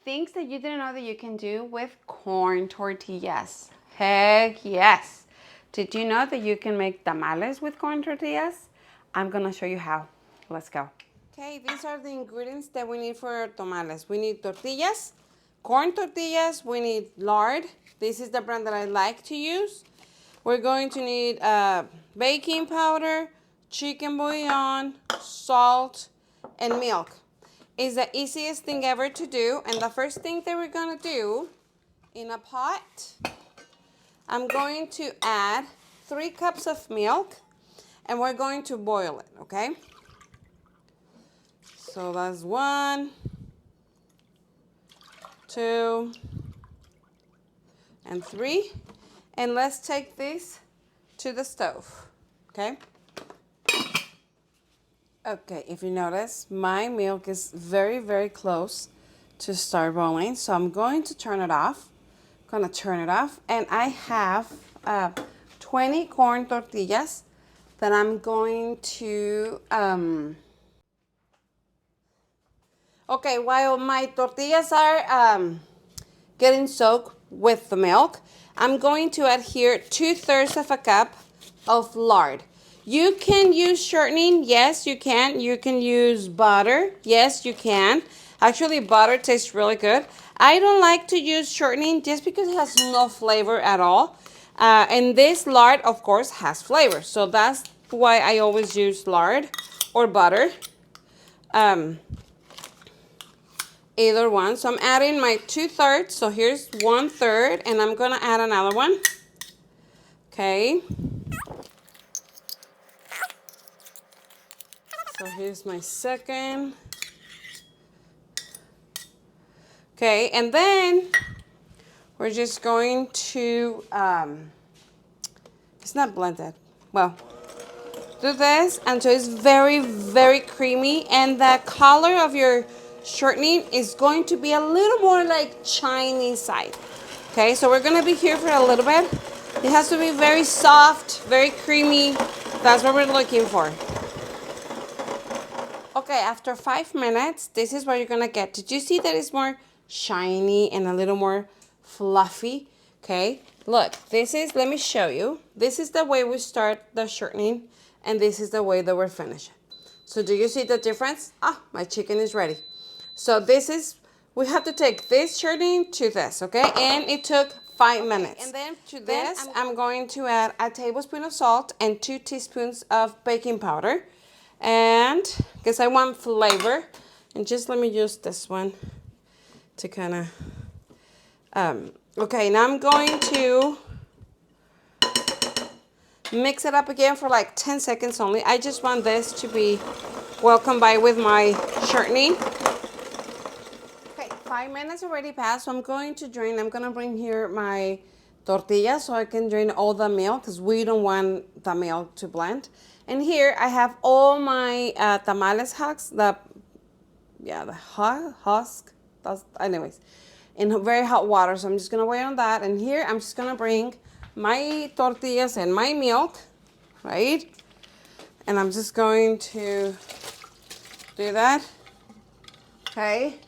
things that you didn't know that you can do with corn tortillas. Heck yes. Did you know that you can make tamales with corn tortillas? I'm gonna show you how. Let's go. Okay, these are the ingredients that we need for our tamales. We need tortillas, corn tortillas, we need lard. This is the brand that I like to use. We're going to need baking powder, chicken bouillon, salt, and milk. It's the easiest thing ever to do. And the first thing that we're gonna do, in a pot, I'm going to add 3 cups of milk and we're going to boil it, okay? So that's 1, 2, and 3. And let's take this to the stove, okay? Okay, if you notice, my milk is very, very close to start boiling. So I'm going to turn it off. And I have 20 corn tortillas that I'm going to, okay, while my tortillas are getting soaked with the milk, I'm going to add here 2/3 of a cup of lard. You can use shortening, yes you can. You can use butter, yes you can. Actually butter tastes really good. I don't like to use shortening just because it has no flavor at all. And this lard of course has flavor. So that's why I always use lard or butter. Either one. So I'm adding my 2/3. So here's 1/3 and I'm gonna add another one. Okay. So here's my second. Okay, and then we're just going to, it's not blended. Well, do this until it's very, very creamy and the color of your shortening is going to be a little more like Chinese side. Okay, so we're gonna be here for a little bit. It has to be very soft, very creamy. That's what we're looking for. Okay, after 5 minutes, this is what you're gonna get. Did you see that it's more shiny and a little more fluffy? Okay, look, this is, let me show you. This is the way we start the shortening and this is the way that we're finishing. So do you see the difference? Ah, my chicken is ready. So this is, we have to take this shortening to this, okay? And it took 5 minutes. And then to this, I'm going to add a tablespoon of salt and 2 teaspoons of baking powder. And because I want flavor, and just let me use this one to kind of, okay, now I'm going to mix it up again for like 10 seconds only. I just want this to be well combined with my shortening. Okay, 5 minutes already passed, so I'm going to drain. I'm going to bring here my tortilla so I can drain all the milk because we don't want the milk to blend. And here I have all my tamales husks, the husk, anyways, in very hot water. So I'm just gonna wait on that. And here I'm just gonna bring my tortillas and my milk, right? And I'm just going to do that, okay?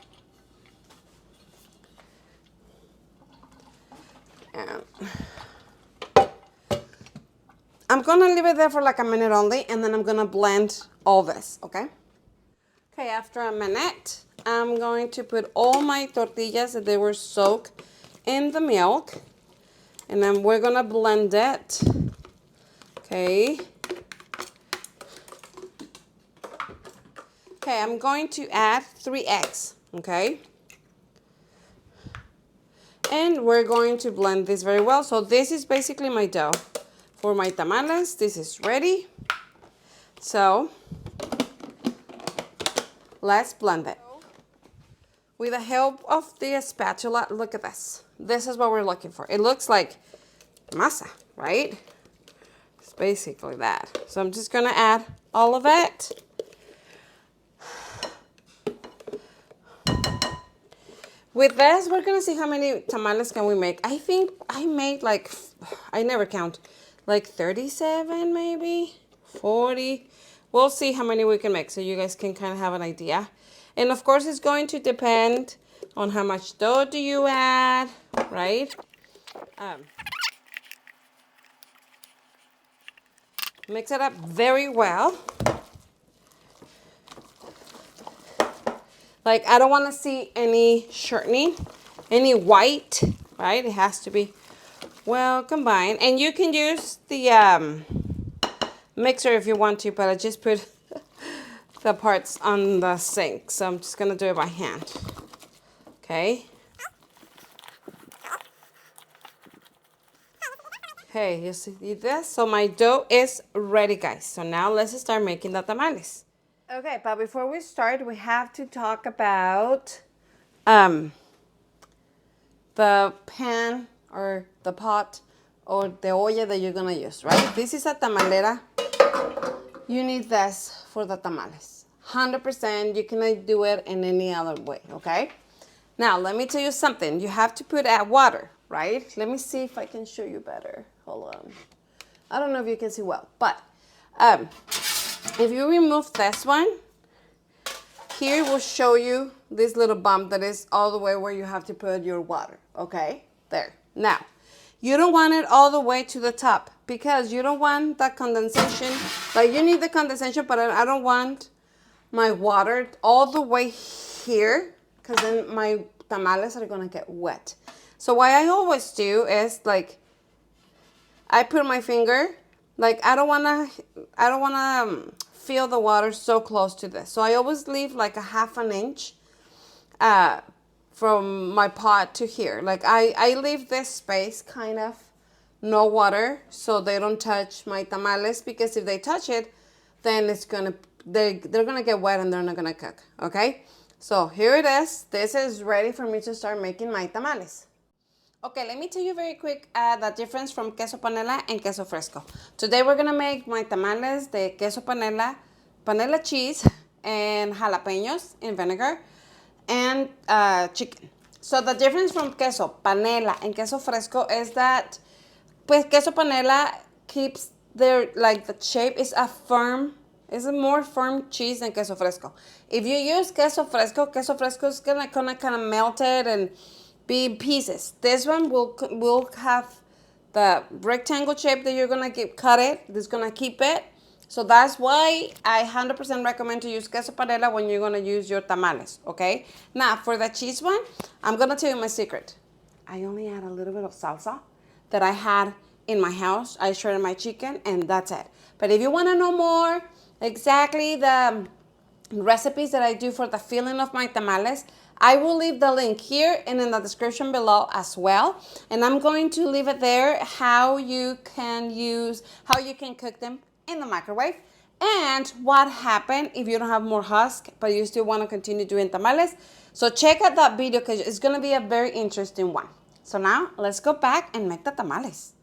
And I'm gonna leave it there for like a minute only, and then I'm gonna blend all this, okay? Okay, after a minute, I'm going to put all my tortillas that they were soaked in the milk, and then we're gonna blend it, okay? Okay, I'm going to add 3 eggs, okay? And we're going to blend this very well. So this is basically my dough. For my tamales, this is ready. So let's blend it. With the help of the spatula, look at this. This is what we're looking for. It looks like masa, right? It's basically that. So I'm just gonna add all of it. With this, we're gonna see how many tamales can we make. I think I made like, I never count, like 37 maybe, 40. We'll see how many we can make so you guys can kind of have an idea. And of course, it's going to depend on how much dough do you add, right? Mix it up very well. Like, I don't want to see any shortening, any white, right? It has to be well combined. And you can use the mixer if you want to, but I just put the parts on the sink. So I'm just going to do it by hand. Okay. Okay, you see this? So my dough is ready, guys. So now let's start making the tamales. Okay, but before we start, we have to talk about the pan or the pot or the olla that you're gonna use, right? This is a tamalera. You need this for the tamales. 100%, you cannot do it in any other way, okay? Now, let me tell you something. You have to put water, right? Let me see if I can show you better. Hold on. I don't know if you can see well, but if you remove this one, here will show you this little bump that is all the way where you have to put your water, okay? There. Now, you don't want it all the way to the top because you don't want that condensation. Like, you need the condensation, but I don't want my water all the way here because then my tamales are gonna get wet. So what I always do is, like, I put my finger, like, I don't wanna feel the water so close to this. So I always leave like a 1/2 inch from my pot to here. Like, I leave this space kind of no water so they don't touch my tamales, because if they touch it, then it's gonna, they're gonna get wet and they're not gonna cook, okay? So here it is. This is ready for me to start making my tamales. Okay, let me tell you very quick the difference from queso panela and queso fresco. Today we're gonna make my tamales de queso panela, panela cheese, and jalapenos in vinegar, and chicken. So the difference from queso panela and queso fresco is that, pues, queso panela keeps their, like, the shape is is a more firm cheese than queso fresco. If you use queso fresco is gonna kind of melt it and be in pieces. This one will have the rectangle shape that you're gonna cut it. This is gonna keep it. So that's why I 100% recommend to use queso panela when you're gonna use your tamales, okay? Now, for the cheese one, I'm gonna tell you my secret. I only add a little bit of salsa that I had in my house. I shredded my chicken, and that's it. But if you wanna know more, exactly the recipes that I do for the filling of my tamales, I will leave the link here and in the description below as well. And I'm going to leave it there how you can cook them in the microwave, and what happened if you don't have more husk but you still want to continue doing tamales. So check out that video because it's going to be a very interesting one. So now let's go back and make the tamales.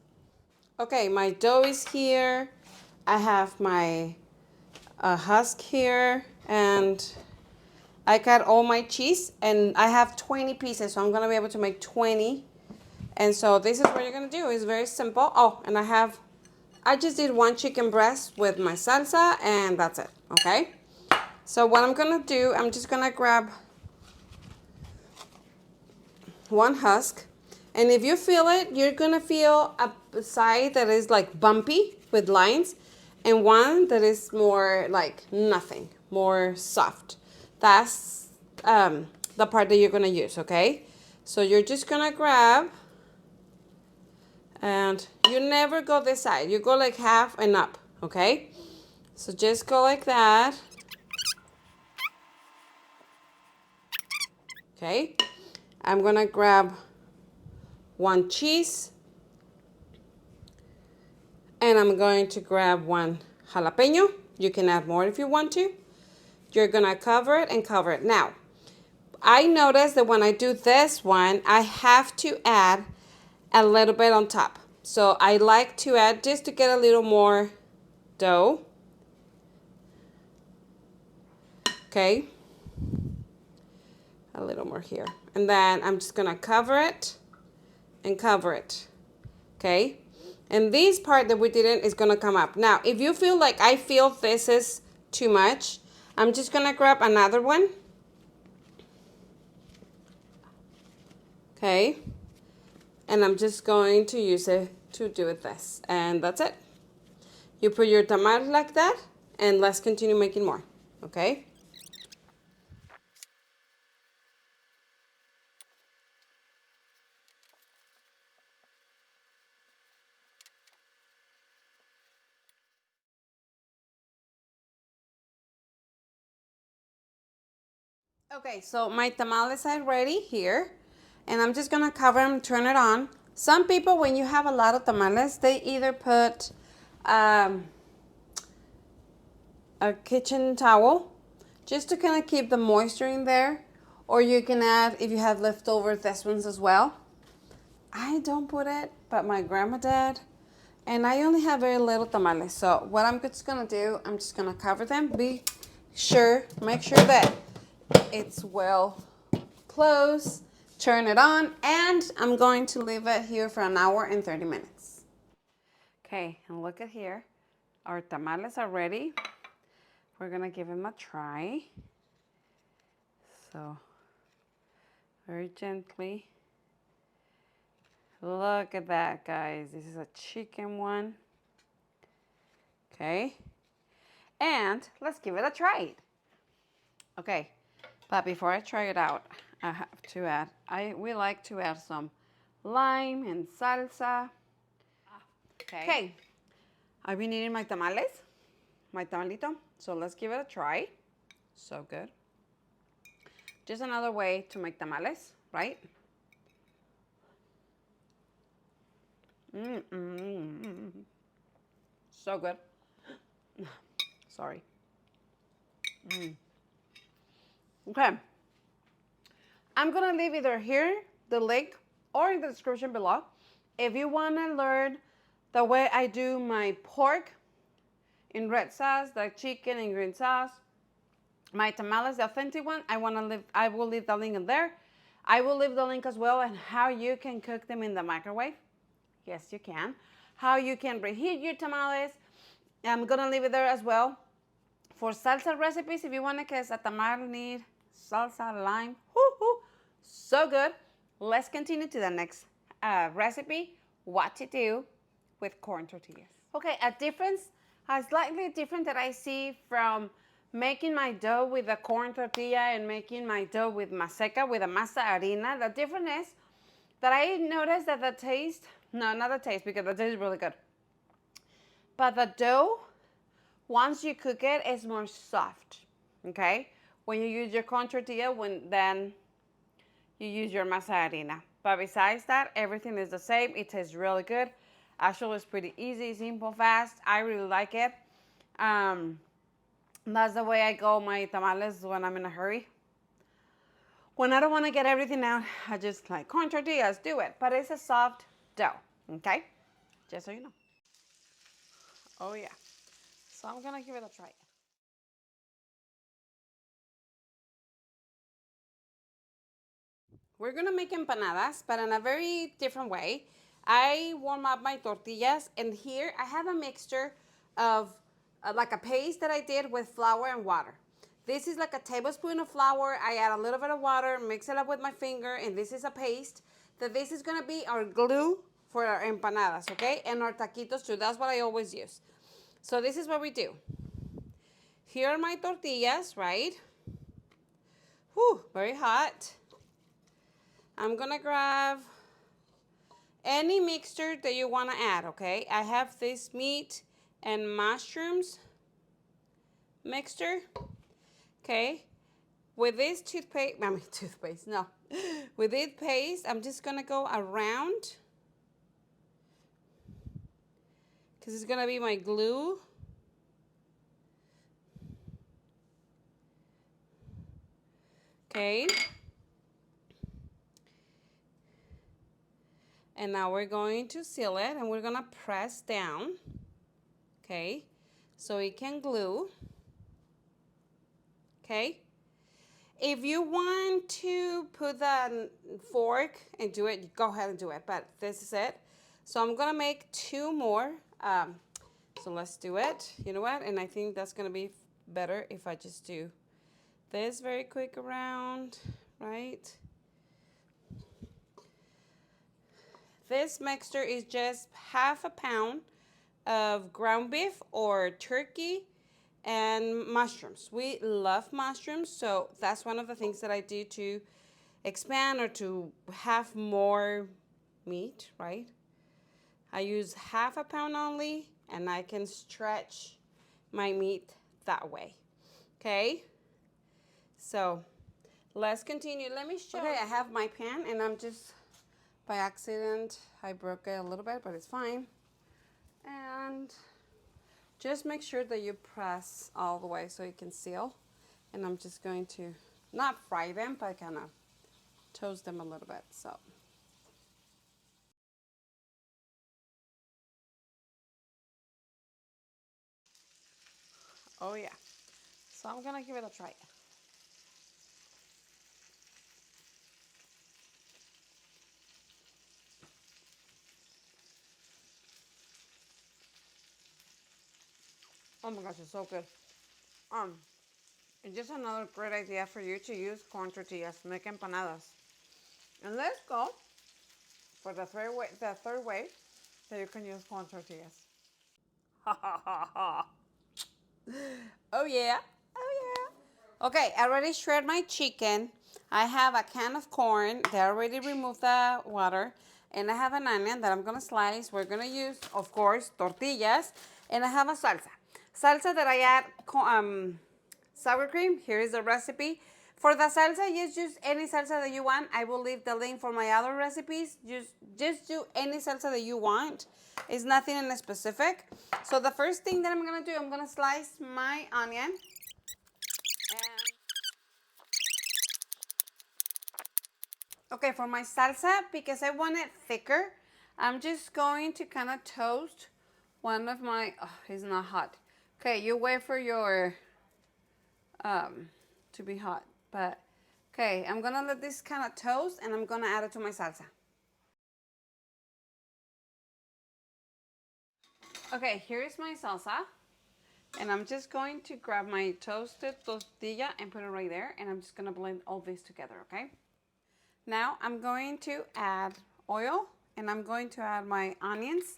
Okay, my dough is here. I have my husk here, and I got all my cheese, and I have 20 pieces, so I'm gonna be able to make 20. And so this is what you're gonna do. It's very simple. Oh, and I just did 1 chicken breast with my salsa, and that's it, okay? So what I'm gonna do, I'm just gonna grab 1 husk, and if you feel it, you're gonna feel a side that is like bumpy with lines, and one that is more like nothing, more soft. That's the part that you're gonna use, okay? So you're just gonna grab, and you never go this side. You go like half and up, okay? So just go like that. Okay? I'm gonna grab 1 cheese, and I'm going to grab 1 jalapeno. You can add more if you want to. You're gonna cover it and cover it. Now, I noticed that when I do this one, I have to add a little bit on top. So I like to add just to get a little more dough. Okay. A little more here. And then I'm just gonna cover it and cover it. Okay. And this part that we didn't is gonna come up. Now, if you feel like I feel this is too much, I'm just gonna grab another one. Okay. And I'm just going to use it to do this. And that's it. You put your tamales like that, and let's continue making more. Okay. Okay, so my tamales are ready here, and I'm just gonna cover them, turn it on. Some people, when you have a lot of tamales, they either put a kitchen towel just to kind of keep the moisture in there, or you can add, if you have leftover, this ones as well. I don't put it, but my grandma did, and I only have very little tamales. So what I'm just gonna do, I'm just gonna cover them. Make sure that it's well closed. Turn it on, and I'm going to leave it here for an hour and 30 minutes. Okay, and look at here. Our tamales are ready. We're gonna give them a try. So, very gently. Look at that, guys. This is a chicken one. Okay. And let's give it a try. Okay, but before I try it out, I have to add, we like to add some lime and salsa. Okay. I've been eating my tamales, my tamalito, so let's give it a try. So good. Just another way to make tamales, right? So good. Sorry. Okay. I'm going to leave either here, the link, or in the description below. If you want to learn the way I do my pork in red sauce, the chicken in green sauce, my tamales, the authentic one, I will leave the link in there. I will leave the link as well on how you can cook them in the microwave. Yes, you can. How you can reheat your tamales. I'm going to leave it there as well. For salsa recipes, if you want to, because a tamal need salsa, lime. Woo-hoo. So good. Let's continue to the next recipe, what to do with corn tortillas. Okay, a slightly different that I see from making my dough with a corn tortilla and making my dough with maseca, with a masa harina. The difference is that I noticed that the taste, no, not the taste, because the taste is really good. But the dough, once you cook it, it's more soft, okay? When you use your corn tortilla, then you use your masa harina. But besides that, everything is the same. It tastes really good. Actually, it's pretty easy, simple, fast. I really like it. That's the way I go my tamales when I'm in a hurry. When I don't want to get everything out, I just like corn tortillas, do it. But it's a soft dough, okay? Just so you know. Oh, yeah. So I'm going to give it a try. We're going to make empanadas, but in a very different way. I warm up my tortillas, and here I have a mixture of like a paste that I did with flour and water. This is like a tablespoon of flour. I add a little bit of water, mix it up with my finger, and this is a paste. That this is going to be our glue for our empanadas, okay? And our taquitos too. That's what I always use. So this is what we do. Here are my tortillas, right? Whew, very hot. I'm gonna grab any mixture that you wanna add, okay? I have this meat and mushrooms mixture, okay? With this toothpaste, no. With this paste, I'm just gonna go around, because it's gonna be my glue. Okay. And now we're going to seal it, and we're gonna press down, okay? So it can glue, okay? If you want to put the fork and do it, go ahead and do it, but this is it. So I'm gonna make two more. So let's do it. You know what? And I think that's gonna be better if I just do this very quick around, right? This mixture is just half a pound of ground beef or turkey and mushrooms. We love mushrooms, so that's one of the things that I do to expand or to have more meat, right? I use half a pound only, and I can stretch my meat that way. Okay? So let's continue. Let me show you. Okay, I have my pan, and I'm just, by accident, I broke it a little bit, but it's fine. And just make sure that you press all the way so it can seal. And I'm just going to not fry them, but kind of toast them a little bit. So. Oh yeah. So I'm gonna give it a try. Oh my gosh, it's so good. It's just another great idea for you to use corn tortillas, make empanadas. And let's go for the third way that you can use corn tortillas. Ha ha ha ha. Oh yeah. Oh yeah. Okay, I already shred my chicken. I have a can of corn. They already removed the water. And I have an onion that I'm gonna slice. We're gonna use, of course, tortillas. And I have a salsa. Salsa that I add sour cream. Here is the recipe. For the salsa, just any salsa that you want. I will leave the link for my other recipes. Just do any salsa that you want. It's nothing in specific. So the first thing that I'm gonna do, I'm gonna slice my onion. Okay, for my salsa, because I want it thicker, I'm just going to kind of toast one of my, oh, it's not hot. Okay, you wait for your, to be hot. But, okay, I'm gonna let this kind of toast and I'm gonna add it to my salsa. Okay, here is my salsa. And I'm just going to grab my toasted tortilla and put it right there. And I'm just gonna blend all this together, okay? Now I'm going to add oil and I'm going to add my onions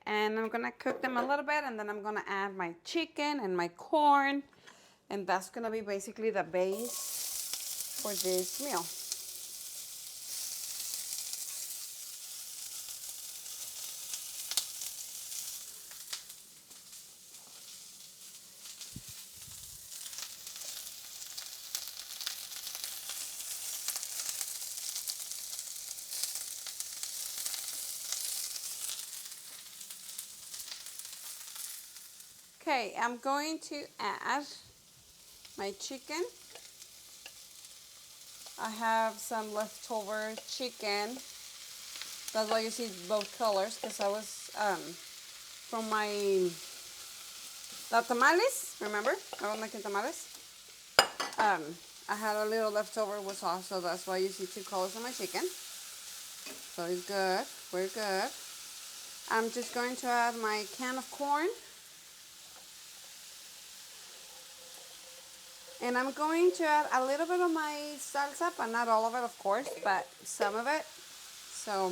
and I'm gonna cook them a little bit and then I'm gonna add my chicken and my corn and that's gonna be basically the base for this meal. Okay, I'm going to add my chicken. I have some leftover chicken. That's why you see both colors, because I was from the tamales, remember? I was making tamales. I had a little leftover with sauce, so that's why you see two colors on my chicken. So it's good, we're good. I'm just going to add my can of corn. And I'm going to add a little bit of my salsa, but not all of it, of course, but some of it. So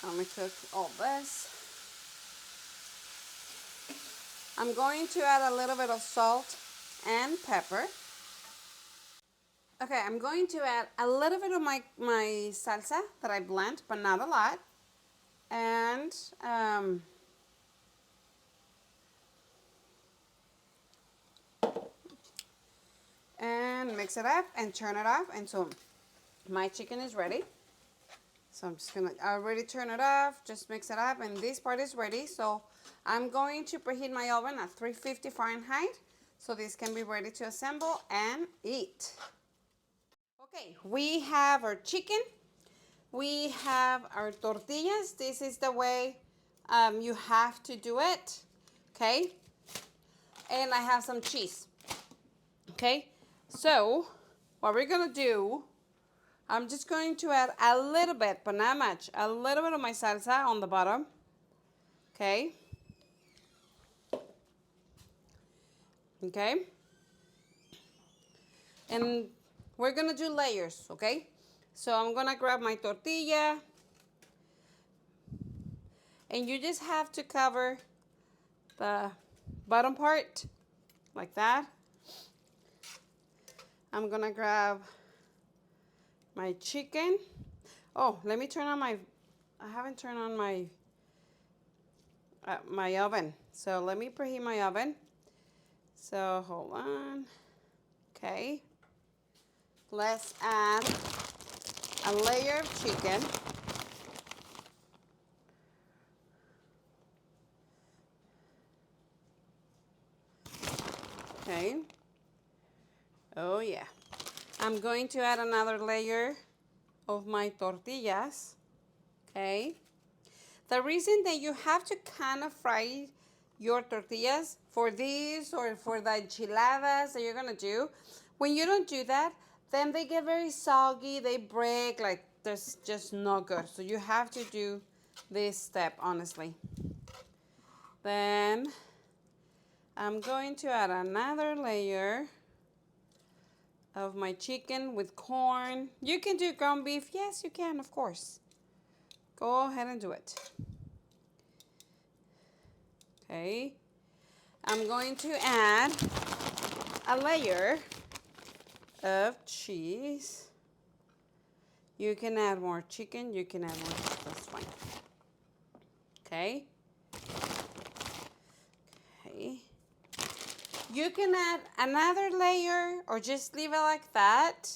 let me cook all this. I'm going to add a little bit of salt and pepper. Okay, I'm going to add a little bit of my salsa that I blend, but not a lot. And mix it up and turn it off. And so my chicken is ready. So I'm just gonna already turn it off, just mix it up, and this part is ready. So I'm going to preheat my oven at 350 Fahrenheit so this can be ready to assemble and eat. Okay, we have our chicken. We have our tortillas. This is the way you have to do it, okay? And I have some cheese, okay? So what we're gonna do, I'm just going to add a little bit, but not much, a little bit of my salsa on the bottom, okay? Okay? And we're gonna do layers, okay? So I'm gonna grab my tortilla, And you just have to cover the bottom part like that. I'm gonna grab my chicken. Oh, let me turn on I haven't turned on my my oven. So let me preheat my oven. So hold on. Okay. Let's add a layer of chicken. Okay. Oh yeah. I'm going to add another layer of my tortillas. Okay. The reason that you have to kind of fry your tortillas for this or for the enchiladas that you're gonna do, when you don't do that, then they get very soggy, they break, like that's just not good. So you have to do this step, honestly. Then I'm going to add another layer of my chicken with corn. You can do ground beef. Yes, you can, of course. Go ahead and do it. Okay. I'm going to add a layer of cheese. You can add more chicken. You can add more cheese. That's fine. Okay. Okay. You can add another layer or just leave it like that.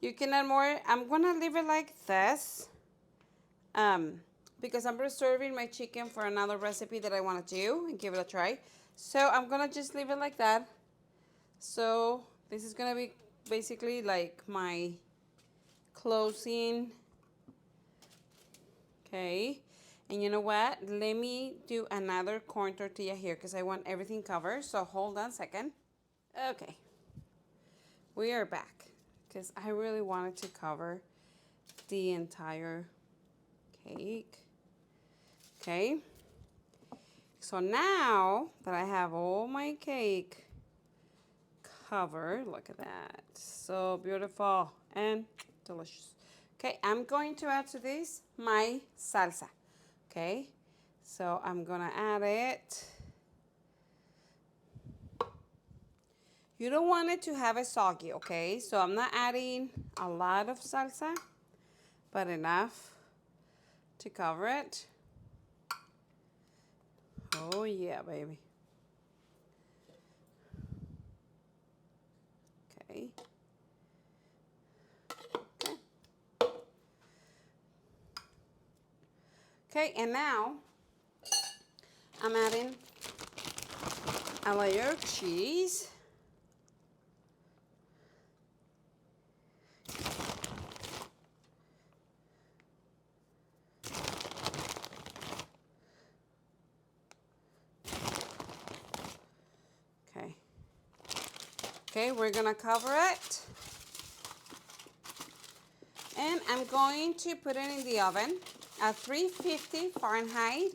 You can add more. I'm going to leave it like this because I'm reserving my chicken for another recipe that I want to do and give it a try. So I'm going to just leave it like that. So this is going to be basically like my closing. Okay. And you know what? Let me do another corn tortilla here because I want everything covered. So hold on a second. Okay. We are back because I really wanted to cover the entire cake. Okay. So now that I have all my cake covered, look at that. So beautiful and delicious. Okay, I'm going to add to this my salsa. Okay, so I'm gonna add it. You don't want it to have it soggy, okay? So I'm not adding a lot of salsa, but enough to cover it. Oh yeah, baby. Okay. Okay. Okay, and now I'm adding a layer of cheese. Okay. Okay, we're gonna cover it. And I'm going to put it in the oven at 350 Fahrenheit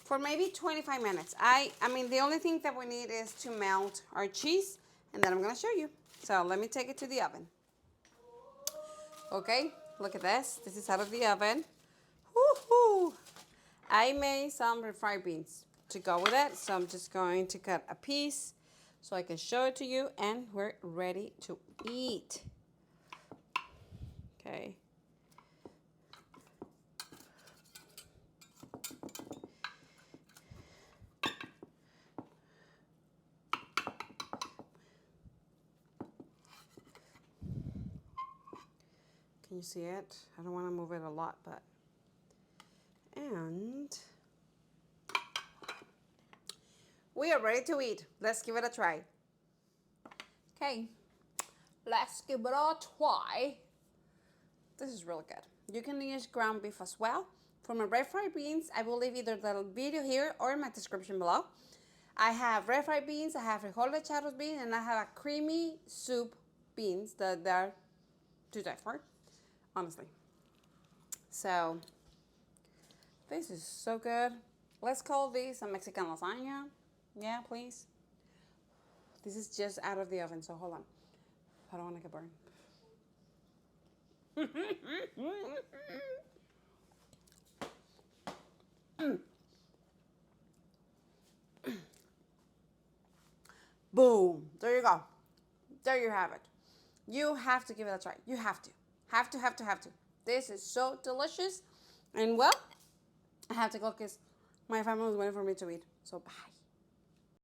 for maybe 25 minutes. I mean, the only thing that we need is to melt our cheese, and then I'm gonna show you. So let me take it to the oven. Okay, look at this. This is out of the oven. Woohoo! I made some refried beans to go with it, so I'm just going to cut a piece so I can show it to you, and we're ready to eat. Okay. Can you see it? I don't want to move it a lot, but. And we are ready to eat. Let's give it a try. Okay, let's give it a try. This is really good. You can use ground beef as well. For my refried beans, I will leave either the video here or in my description below. I have refried beans, I have frijoles charros beans, and I have a creamy soup beans that are to die for, honestly. So, this is so good. Let's call this a Mexican lasagna. Yeah, please. This is just out of the oven, so hold on. I don't want to get burned. Boom. There you go. There you have it. You have to give it a try. You have to. Have to, have to, have to. This is so delicious. And well, I have to go because my family is waiting for me to eat. So bye.